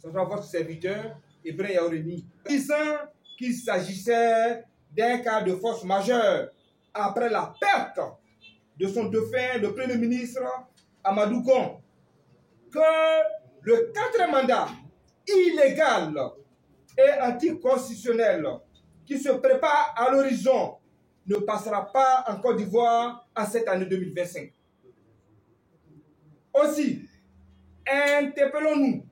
ce sera votre serviteur, Ibrahim Yaourimi, disant qu'il s'agissait d'un cas de force majeure après la perte de son dauphin, le Premier ministre Amadou Gon, que le 4e mandat illégal et anticonstitutionnel qui se prépare à l'horizon ne passera pas en Côte d'Ivoire en cette année 2025. Aussi, interpellons-nous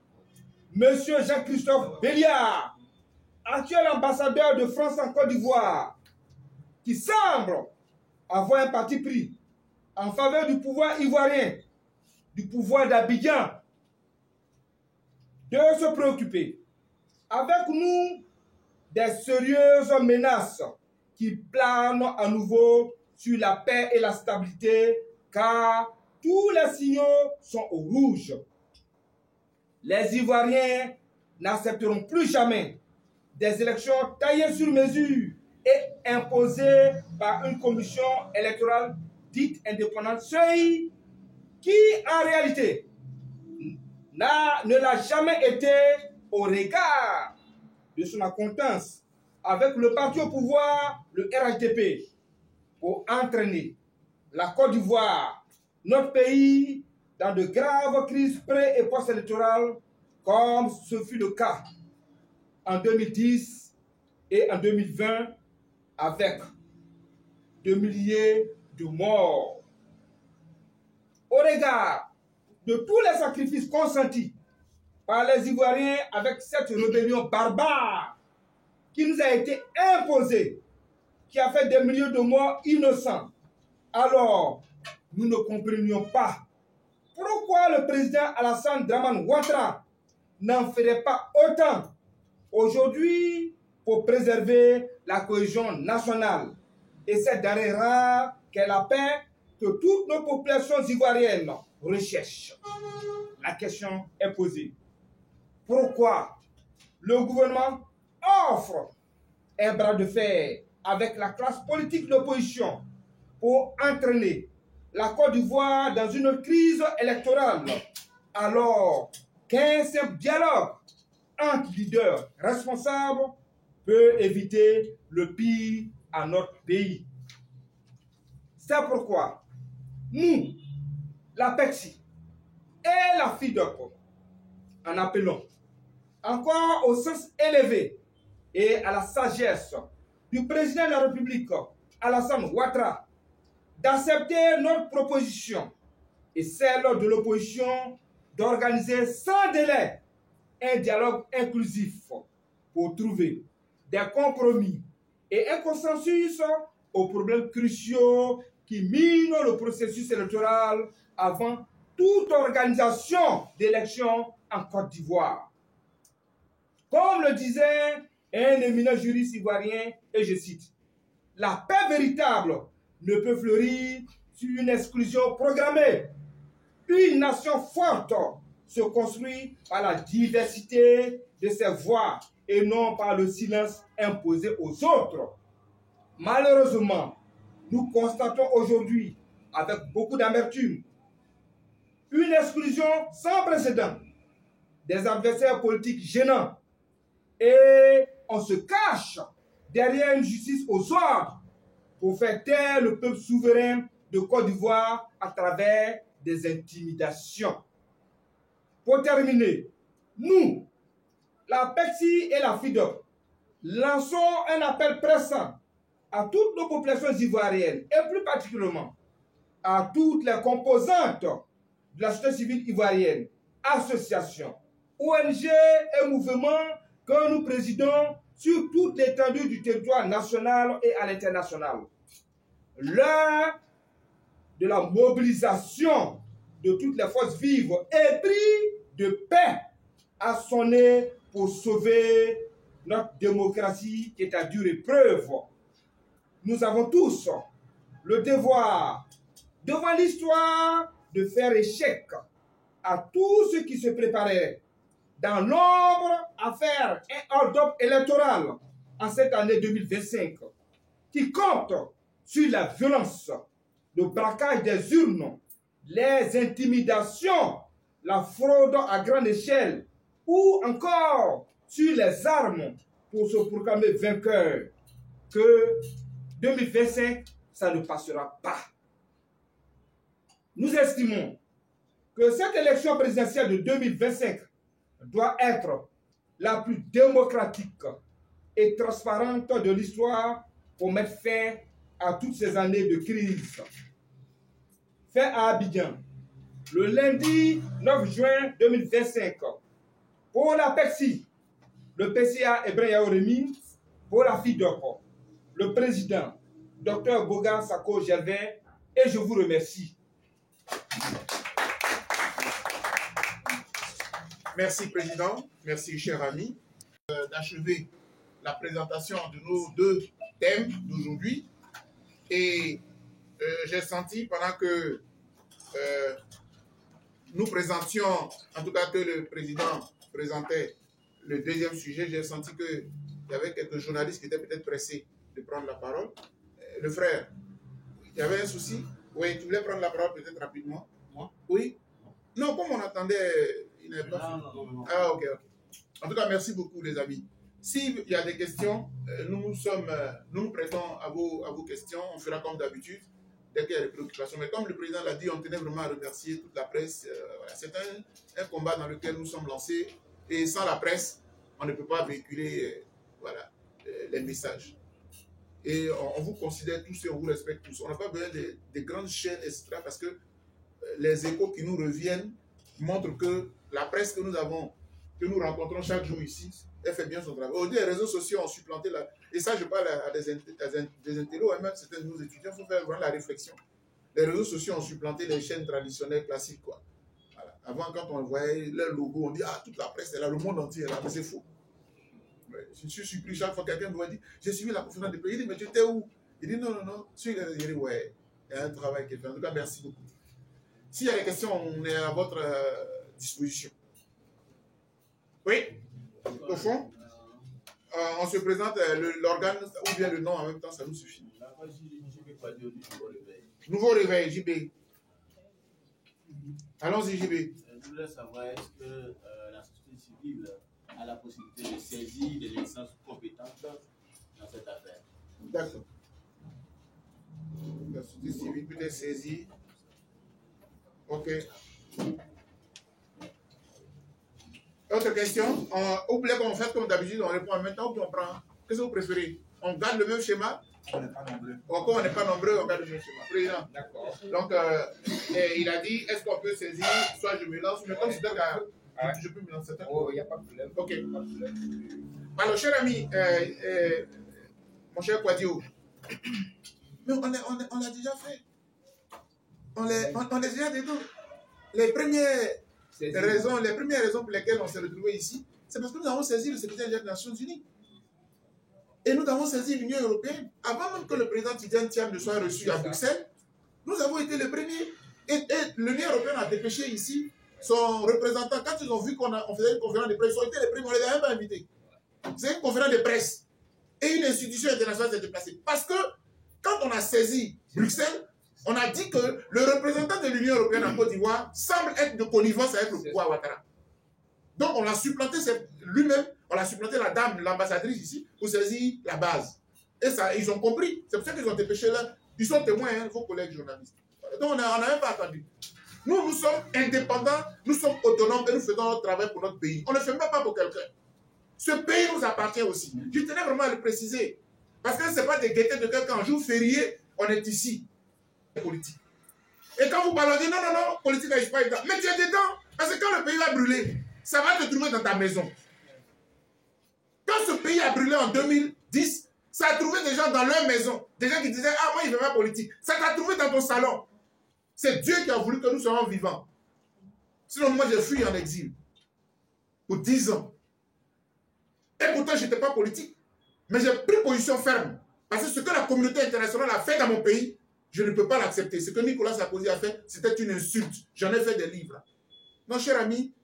M. Jean-Christophe Béliard, actuel ambassadeur de France en Côte d'Ivoire, qui semble avoir un parti pris en faveur du pouvoir ivoirien, du pouvoir d'Abidjan, de se préoccuper avec nous des sérieuses menaces qui planent à nouveau sur la paix et la stabilité, car tous les signaux sont au rouge. Les Ivoiriens n'accepteront plus jamais des élections taillées sur mesure et imposées par une commission électorale dite indépendante, qui en réalité ne l'a jamais été au regard de son acquaintance avec le parti au pouvoir, le RHDP, pour entraîner la Côte d'Ivoire, notre pays, dans de graves crises pré- et post-électorales, comme ce fut le cas en 2010 et en 2020, avec de milliers de morts. Au regard de tous les sacrifices consentis par les Ivoiriens avec cette rébellion barbare qui nous a été imposée, qui a fait des milliers de morts innocents, alors nous ne comprenions pas pourquoi le président Alassane Dramane Ouattara n'en ferait pas autant aujourd'hui pour préserver la cohésion nationale et cette denrée rare qu'est la paix que toutes nos populations ivoiriennes recherchent. La question est posée. Pourquoi le gouvernement offre un bras de fer avec la classe politique de l'opposition pour entraîner la Côte d'Ivoire dans une crise électorale, alors qu'un simple dialogue entre leaders responsables peut éviter le pire à notre pays? C'est pourquoi nous, la PECSI et la FIDOC, en appelons encore au sens élevé et à la sagesse du président de la République, Alassane Ouattara, d'accepter notre proposition et celle de l'opposition d'organiser sans délai un dialogue inclusif pour trouver des compromis et un consensus aux problèmes cruciaux qui minent le processus électoral avant toute organisation d'élections en Côte d'Ivoire. Comme le disait un éminent juriste ivoirien, et je cite, « La paix véritable ne peut fleurir sur une exclusion programmée. Une nation forte se construit par la diversité de ses voix et non par le silence imposé aux autres. » Malheureusement, nous constatons aujourd'hui, avec beaucoup d'amertume, une exclusion sans précédent des adversaires politiques gênants, et on se cache derrière une justice aux ordres pour faire taire le peuple souverain de Côte d'Ivoire à travers des intimidations. Pour terminer, nous, la PECSI et la FIDOC, lançons un appel pressant à toutes nos populations ivoiriennes et plus particulièrement à toutes les composantes de la société civile ivoirienne, associations, ONG et mouvements que nous présidons sur toute l'étendue du territoire national et à l'international. L'heure de la mobilisation de toutes les forces vives épris de paix a sonné pour sauver notre démocratie qui est à dure épreuve. Nous avons tous le devoir, devant l'histoire, de faire échec à tout ce qui se préparait dans l'ombre à faire un hold-up électoral en cette année 2025 qui compte sur la violence, le braquage des urnes, les intimidations, la fraude à grande échelle ou encore sur les armes pour se proclamer vainqueur, que 2025, ça ne passera pas. Nous estimons que cette élection présidentielle de 2025 doit être la plus démocratique et transparente de l'histoire pour mettre fin à toutes ces années de crise. Fait à Abidjan, le lundi 9 juin 2025, pour la PECSI, le PCA Ibrahim Yaouremi, pour la FIDOC, le président, Dr Boga Sako Gervais, et je vous remercie. Merci, Président. Merci, cher ami, d'achever la présentation de nos deux thèmes d'aujourd'hui. Et j'ai senti, pendant que nous présentions, en tout cas que le Président présentait le deuxième sujet, j'ai senti qu'il y avait quelques journalistes qui étaient peut-être pressés de prendre la parole. Le frère, il y avait un souci? Oui, tu voulais prendre la parole peut-être rapidement? Moi? Oui? Non, comme on attendait... Non. Ah, ok. En tout cas, merci beaucoup, les amis. S'il y a des questions, nous nous prêtons à vos questions. On fera comme d'habitude, dès qu'il y a des préoccupations. Mais comme le président l'a dit, on tenait vraiment à remercier toute la presse. Voilà. C'est un combat dans lequel nous sommes lancés. Et sans la presse, on ne peut pas véhiculer voilà, les messages. Et on vous considère tous et on vous respecte tous. On n'a pas besoin de grandes chaînes, etc. Parce que les échos qui nous reviennent montrent que la presse que nous rencontrons chaque jour ici, elle fait bien son travail. Aujourd'hui, les réseaux sociaux ont supplanté et ça, je parle à des intellos, et même certains de nos étudiants, il faut faire vraiment la réflexion. Les réseaux sociaux ont supplanté les chaînes traditionnelles classiques, quoi. Voilà. Avant, quand on voyait leur logo, on dit, ah, toute la presse est là, le monde entier est là, mais c'est faux. Ouais, je suis surpris chaque fois que quelqu'un me dit, j'ai suivi la conférence de presse. Il dit, mais tu étais où? Il dit, non. Il dit, ouais, il y a un travail qui est fait. En tout cas, merci beaucoup. S'il y a des questions, on est à votre disposition. Oui, au fond, on se présente l'organe ou bien le nom en même temps, ça nous suffit. Nouveau réveil, JB. Allons-y, JB. Je voulais savoir, est-ce que la société civile a la possibilité de saisir des instances compétentes dans cette affaire? D'accord. La société civile peut être saisie. Ok. Autre question? Ou bien qu'on fait comme d'habitude, on répond en même temps ou bien on prend. Qu'est-ce que vous préférez? On garde le même schéma? On n'est pas nombreux. Encore on n'est pas nombreux, on garde le même schéma. Président. D'accord. Donc, il a dit, est-ce qu'on peut saisir? Soit je me lance, mais comme c'est je peux me lancer. Oh, il n'y a pas de problème. Ok. Alors, cher ami, mon cher Kouadio, mais on l'a déjà fait. On est déjà dedans. Les premières raisons pour lesquelles on s'est retrouvés ici, c'est parce que nous avons saisi le secrétaire général des Nations Unies. Et nous avons saisi l'Union européenne. Avant même que le président Tidjane Thiam ne soit reçu à Bruxelles, nous avons été les premiers. Et l'Union européenne a dépêché ici son représentant. Quand ils ont vu qu'on faisait une conférence de presse, ils ont été les premiers, on ne les a même pas invités. C'est une conférence de presse. Et une institution internationale s'est déplacée. Parce que quand on a saisi Bruxelles, on a dit que le représentant de l'Union européenne en Côte d'Ivoire semble être de connivence avec le pouvoir Ouattara. Donc on l'a supplanté lui-même, on a supplanté la dame, l'ambassadrice ici, pour saisir la base. Et ça, ils ont compris. C'est pour ça qu'ils ont dépêché là. Ils sont témoins, hein, vos collègues journalistes. Donc on n'a même pas attendu. Nous sommes indépendants, nous sommes autonomes et nous faisons notre travail pour notre pays. On ne fait même pas pour quelqu'un. Ce pays nous appartient aussi. Je tenais vraiment à le préciser. Parce que ce n'est pas des gaietés de quelqu'un. En jour férié, on est ici. Politique. Et quand vous parlez, on dit non, politique, je suis pas dedans. Mais tu es dedans. Parce que quand le pays va brûler, ça va te trouver dans ta maison. Quand ce pays a brûlé en 2010, ça a trouvé des gens dans leur maison. Des gens qui disaient, ah, moi, je ne fais pas politique. Ça t'a trouvé dans ton salon. C'est Dieu qui a voulu que nous soyons vivants. Sinon, moi, j'ai fui en exil. Pour 10 ans. Et pourtant, je n'étais pas politique. Mais j'ai pris position ferme. Parce que ce que la communauté internationale a fait dans mon pays, je ne peux pas l'accepter. Ce que Nicolas Sarkozy a fait, c'était une insulte. J'en ai fait des livres. Non, cher ami,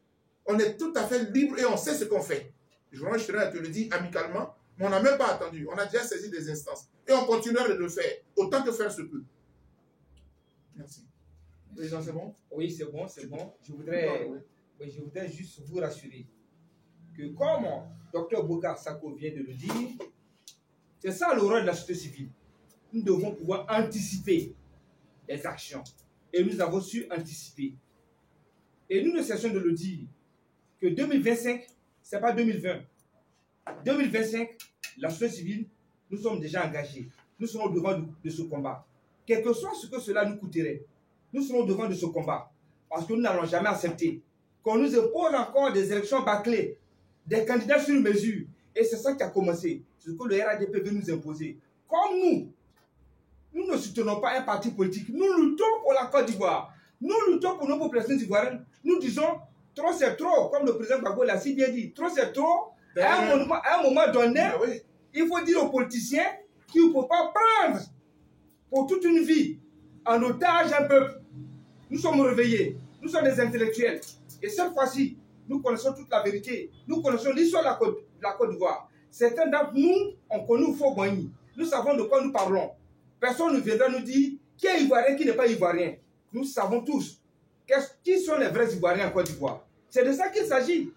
on est tout à fait libre et on sait ce qu'on fait. Je tenais à te le dire amicalement, mais on n'a même pas attendu. On a déjà saisi des instances. Et on continuera de le faire, autant que faire se peut. Merci. Président, c'est bon? Oui, c'est bon, c'est bon. Je voudrais juste vous rassurer que, comme Dr Bokar Sako vient de le dire, c'est ça le rôle de la société civile. Nous devons pouvoir anticiper les actions. Et nous avons su anticiper. Et nous ne cessons de le dire que 2025, ce n'est pas 2020. 2025, la société civile, nous sommes déjà engagés. Nous serons au devant de ce combat. Quel que soit ce que cela nous coûterait, nous serons au devant de ce combat. Parce que nous n'allons jamais accepter qu'on nous impose encore des élections bâclées, des candidats sur mesure. Et c'est ça qui a commencé. C'est ce que le RADP veut nous imposer. Comme nous ne soutenons pas un parti politique. Nous luttons pour la Côte d'Ivoire. Nous luttons pour nos populations ivoiriennes. Nous disons, trop c'est trop, comme le président Gbagbo l'a si bien dit. Trop c'est trop. À un moment donné, il faut dire aux politiciens qu'il ne faut pas prendre pour toute une vie en otage un peuple. Nous sommes réveillés. Nous sommes des intellectuels. Et cette fois-ci, nous connaissons toute la vérité. Nous connaissons l'histoire de la Côte d'Ivoire. Certains d'entre nous ont connu Faux-Boigny. Nous savons de quoi nous parlons. Personne ne viendra nous dire qui est Ivoirien, qui n'est pas Ivoirien. Nous savons tous qui sont les vrais Ivoiriens en Côte d'Ivoire. C'est de ça qu'il s'agit.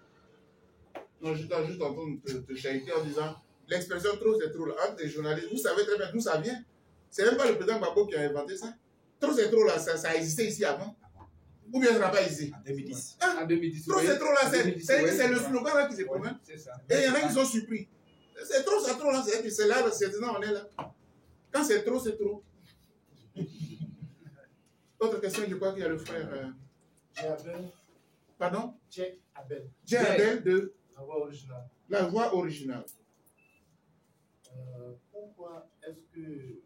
Non, je t'ai juste entendu te chariter en disant l'expression trop c'est trop là. Entre les journalistes, vous savez très bien d'où ça vient. C'est même pas le président Gbagbo qui a inventé ça. Trop c'est trop là, ça a existé ici avant. Ou bien ça n'a pas existé. En 2010. Hein? En 2010. Trop c'est trop là, c'est oui, le slogan là qui se promène. C'est ça. Et il y en a qui sont surpris. C'est trop là, c'est là, c'est là, on est là. Quand c'est trop, c'est trop. Autre question, je crois qu'il y a le frère. Abel. Pardon? Jack Abel. Jack Abel de La voix originale. La Voix originale. Pourquoi est-ce que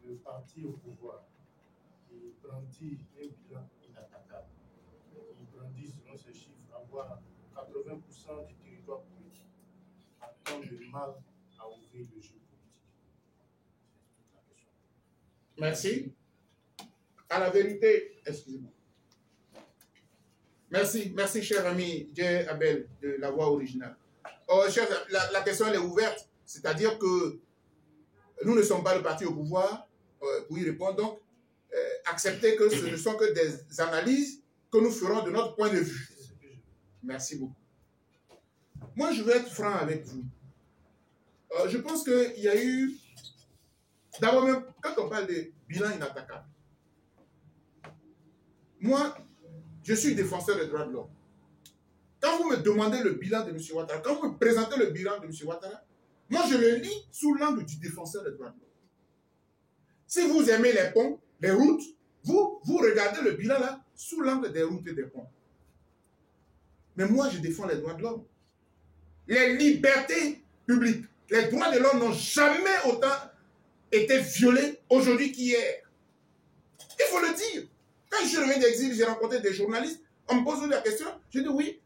le parti au pouvoir qui brandit un bilan inattaquable, qui brandit selon ces chiffres avoir 80% du territoire politique, a tant de mal à ouvrir le jeu politique? C'est la question. Merci. À la vérité, excusez-moi. Merci, cher ami Jay Abel de La Voix originale. La question elle est ouverte, c'est-à-dire que nous ne sommes pas le parti au pouvoir. Pour y répondre, donc, acceptez que ce ne sont que des analyses que nous ferons de notre point de vue. Merci beaucoup. Moi, je vais être franc avec vous. Je pense qu'il y a eu... D'abord même, quand on parle de bilan inattaquable, moi, je suis défenseur des droits de l'homme. Quand vous me demandez le bilan de M. Ouattara, quand vous me présentez le bilan de M. Ouattara, moi je le lis sous l'angle du défenseur des droits de l'homme. Si vous aimez les ponts, les routes, vous regardez le bilan là sous l'angle des routes et des ponts. Mais moi je défends les droits de l'homme. Les libertés publiques, les droits de l'homme n'ont jamais autant été violés aujourd'hui qu'hier. Il faut le dire. Quand je suis revenu d'exil, j'ai rencontré des journalistes, on me pose la question, je dis oui,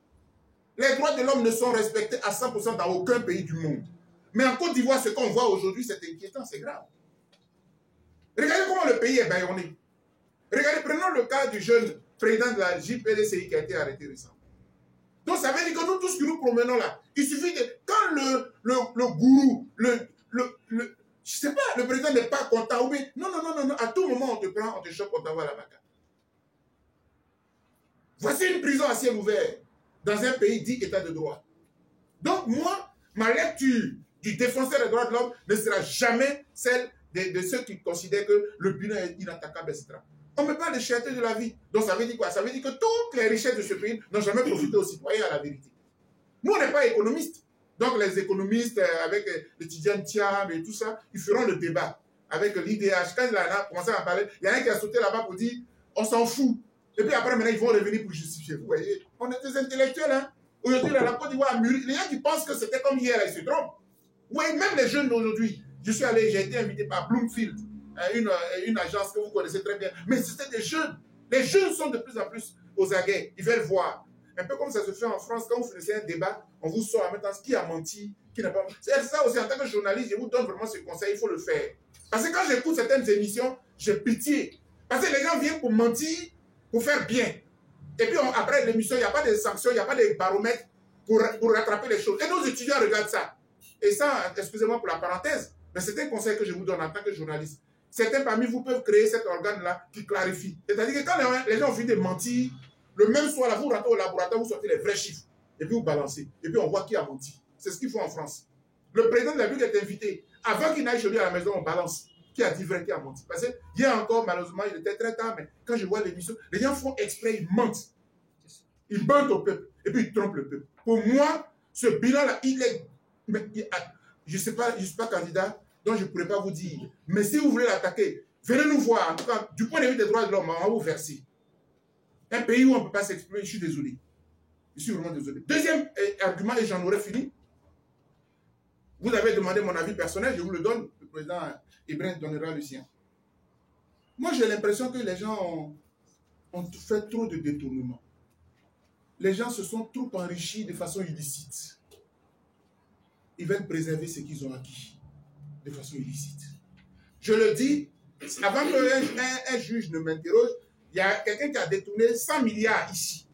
les droits de l'homme ne sont respectés à 100% dans aucun pays du monde. Mais en Côte d'Ivoire, ce qu'on voit aujourd'hui, c'est inquiétant, c'est grave. Regardez comment le pays est bâillonné. Regardez, prenons le cas du jeune président de la JPDCI qui a été arrêté récemment. Donc ça veut dire que nous, tout ce que nous promenons là, il suffit de... Quand le gourou, je sais pas, le président n'est pas content, ou bien, non, à tout moment on te prend, on te chope, on t'envoie à la vacance. Voici une prison à ciel ouvert dans un pays dit état de droit. Donc moi, ma lecture du défenseur des droits de l'homme ne sera jamais celle de ceux qui considèrent que le bilan est inattaquable, etc. On me parle de cherté de la vie. Donc ça veut dire quoi? Ça veut dire que toutes les richesses de ce pays n'ont jamais profité aux citoyens, à la vérité. Nous, on n'est pas économistes. Donc les économistes, avec l'étudiant Thiam et tout ça, ils feront le débat avec l'IDH. Quand il a commencé à parler, il y en a un qui a sauté là-bas pour dire on s'en fout. Et puis après, maintenant, ils vont revenir pour justifier. Vous voyez, on est des intellectuels. Hein? Aujourd'hui, la Côte d'Ivoire a mûri. Les gens qui pensent que c'était comme hier, ils se trompent. Oui, même les jeunes d'aujourd'hui. J'ai été invité par Bloomfield, une agence que vous connaissez très bien. Mais c'était des jeunes. Les jeunes sont de plus en plus aux aguets. Ils veulent voir. Un peu comme ça se fait en France, quand vous finissez un débat, on vous sort en même temps qui a menti, qui n'a pas menti. C'est ça aussi, en tant que journaliste, je vous donne vraiment ce conseil, il faut le faire. Parce que quand j'écoute certaines émissions, j'ai pitié. Parce que les gens viennent pour mentir, pour faire bien. Et puis après l'émission, il n'y a pas de sanctions, il n'y a pas de baromètre pour rattraper les choses. Et nos étudiants regardent ça. Et ça, excusez-moi pour la parenthèse, mais c'est un conseil que je vous donne en tant que journaliste. Certains parmi vous peuvent créer cet organe-là qui clarifie. C'est-à-dire que quand les gens ont fini de mentir, le même soir, là, vous rentrez au laboratoire, vous sortez les vrais chiffres. et puis vous balancez. Et puis on voit qui a menti. C'est ce qu'ils font en France. Le président de la République est invité. Avant qu'il n'aille chez lui à la maison, on balance. Qui a dit vrai, qui a menti. Parce que hier encore, malheureusement, il était très tard, mais quand je vois l'émission, les gens font exprès, ils mentent. Ils mentent au peuple. Et puis ils trompent le peuple. Pour moi, ce bilan-là, il est... je ne suis pas candidat, donc je ne pourrais pas vous dire. Mais si vous voulez l'attaquer, venez nous voir. En tout cas, du point de vue des droits de l'homme, on va vous verser. Un pays où on ne peut pas s'exprimer, je suis désolé. Je suis vraiment désolé. Deuxième argument, et j'en aurais fini. Vous avez demandé mon avis personnel, je vous le donne. Le président Ibrahim donnera le sien. Moi, j'ai l'impression que les gens ont fait trop de détournements. Les gens se sont trop enrichis de façon illicite. Ils veulent préserver ce qu'ils ont acquis de façon illicite. Je le dis, avant qu'un juge ne m'interroge, il y a quelqu'un qui a détourné 100 milliards ici.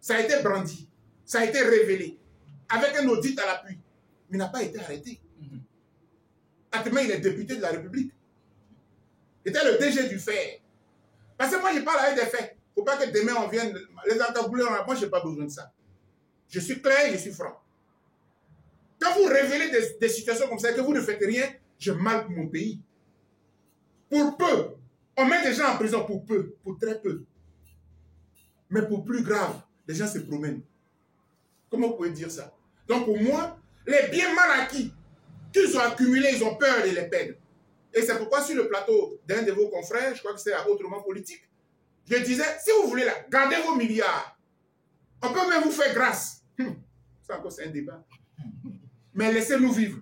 Ça a été brandi, ça a été révélé, avec un audit à l'appui. Mais il n'a pas été arrêté. Actuellement, il est député de la République. Il était le DG du FAIR. Parce que moi, je parle avec des faits. Il ne faut pas que demain, on vienne les encabouler. Moi, je n'ai pas besoin de ça. Je suis clair, je suis franc. Quand vous révélez des situations comme ça, que vous ne faites rien, je marque mon pays. Pour peu. On met des gens en prison pour peu, pour très peu. Mais pour plus grave, les gens se promènent. Comment vous pouvez dire ça? Donc pour moi, les biens mal acquis qu'ils ont accumulés, ils ont peur de les perdre. Et c'est pourquoi sur le plateau d'un de vos confrères, je crois que c'est Autrement Politique, je disais, si vous voulez là, gardez vos milliards. On peut même vous faire grâce. Ça encore, c'est un débat. Mais laissez-nous vivre.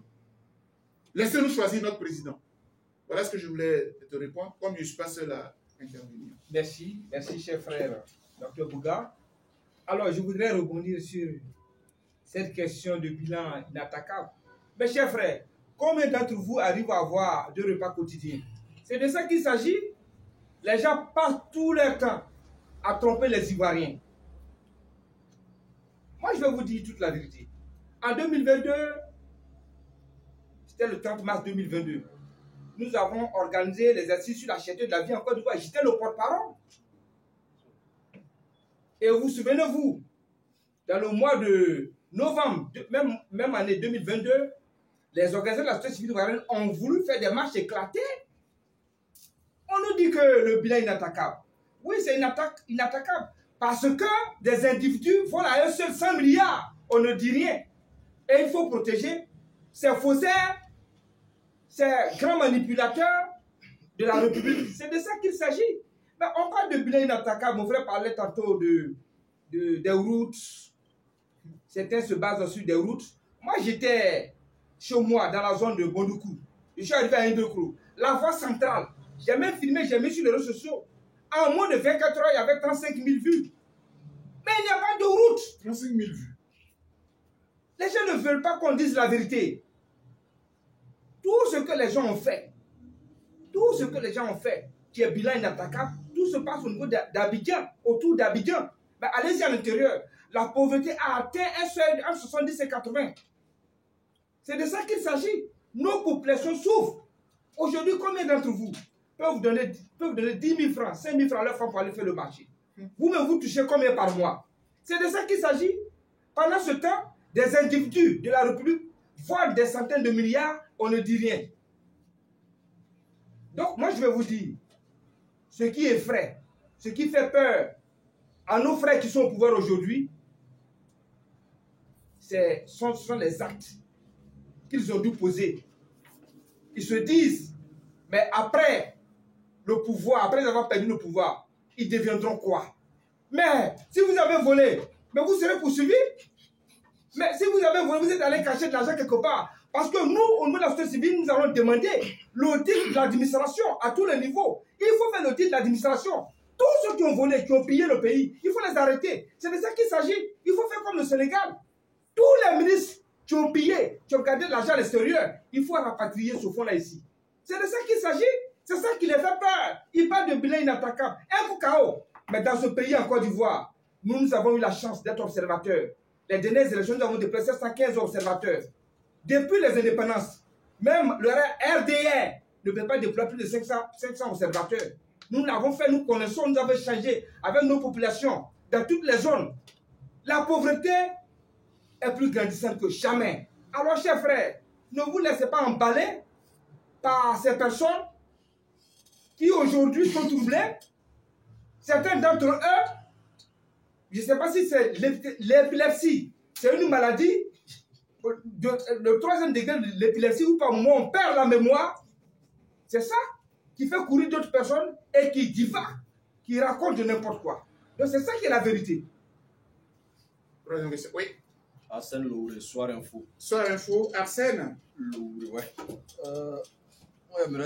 Laissez-nous choisir notre président. Voilà ce que je voulais te répondre, comme je ne suis pas seul à intervenir. Merci, merci cher frère Dr Bouga. Alors, je voudrais rebondir sur cette question de bilan inattaquable. Mes chers frères, combien d'entre vous arrivent à avoir 2 repas quotidiens? C'est de ça qu'il s'agit. Les gens passent tout leur temps à tromper les Ivoiriens. Moi, je vais vous dire toute la vérité. En 2022, c'était le 30 mars 2022, nous avons organisé les assises sur la cherté de la vie en Côte d'Ivoire. J'étais le porte-parole. Et vous souvenez-vous, dans le mois de novembre, même année 2022, les organisateurs de la société civile ivoirienne ont voulu faire des marches éclatées. On nous dit que le bilan est inattaquable. Oui, c'est inattaquable. Parce que des individus volent à eux seuls 100 milliards. On ne dit rien. Et il faut protéger ces faussaires, ces grands manipulateurs de la République. C'est de ça qu'il s'agit. Mais on parle de bilan inattaquable. Mon frère parlait tantôt des routes. Certains se basent sur des routes. Moi, j'étais chez moi, dans la zone de Bondoukou. Je suis arrivé à Indokro. La voie centrale. J'ai même filmé, j'ai mis sur les réseaux sociaux. En moins de 24 heures, il y avait 35 000 vues. Mais il n'y a pas de route. 35 000 vues. Les gens ne veulent pas qu'on dise la vérité. Tout ce que les gens ont fait, qui est bilan inattaquable, tout se passe au niveau d'Abidjan, autour d'Abidjan. Ben, allez-y à l'intérieur. La pauvreté a atteint un seuil entre 70 et 80. C'est de ça qu'il s'agit. Nos populations souffrent. Aujourd'hui, combien d'entre vous peuvent vous donner 10 000 francs, 5 000 francs à leur femme pour aller faire le marché? Vous-même, vous touchez combien par mois? C'est de ça qu'il s'agit. Pendant ce temps, des individus de la République volent des centaines de milliards, on ne dit rien. Donc, moi, je vais vous dire, ce qui effraie, ce qui fait peur à nos frères qui sont au pouvoir aujourd'hui, ce sont les actes qu'ils ont dû poser. Ils se disent, mais après le pouvoir, après avoir perdu le pouvoir, ils deviendront quoi? Mais si vous avez volé, mais vous serez poursuivis. Mais si vous avez volé, vous êtes allé cacher de l'argent quelque part. Parce que nous, au niveau de la société civile, nous allons demander l'audit de l'administration à tous les niveaux. Il faut faire l'audit de l'administration. Tous ceux qui ont volé, qui ont pillé le pays, il faut les arrêter. C'est de ça qu'il s'agit. Il faut faire comme le Sénégal. Tous les ministres qui ont pillé, qui ont gardé de l'argent à l'extérieur, il faut rapatrier ce fonds-là ici. C'est de ça qu'il s'agit. C'est ça qui les fait peur. Ils parlent de bilan inattaquable. Un coup KO. Mais dans ce pays, en Côte d'Ivoire, nous avons eu la chance d'être observateurs. Les dernières élections, nous avons déplacé 115 observateurs. Depuis les indépendances, même le RDR ne peut pas déployer plus de 500 observateurs. Nous l'avons fait, nous connaissons, nous avons changé avec nos populations dans toutes les zones. La pauvreté est plus grandissante que jamais. Alors, chers frères, ne vous laissez pas emballer par ces personnes qui aujourd'hui sont troublées. Certains d'entre eux, je ne sais pas si c'est l'épilepsie, c'est une maladie, le 3e degré de l'épilepsie, où par moment on perd la mémoire. C'est ça qui fait courir d'autres personnes et qui divaguent, qui racontent de n'importe quoi. Donc c'est ça qui est la vérité. Oui. Arsène Louré, Soir Info. Soir Info, Arsène. Louré, ouais. Ouais, mais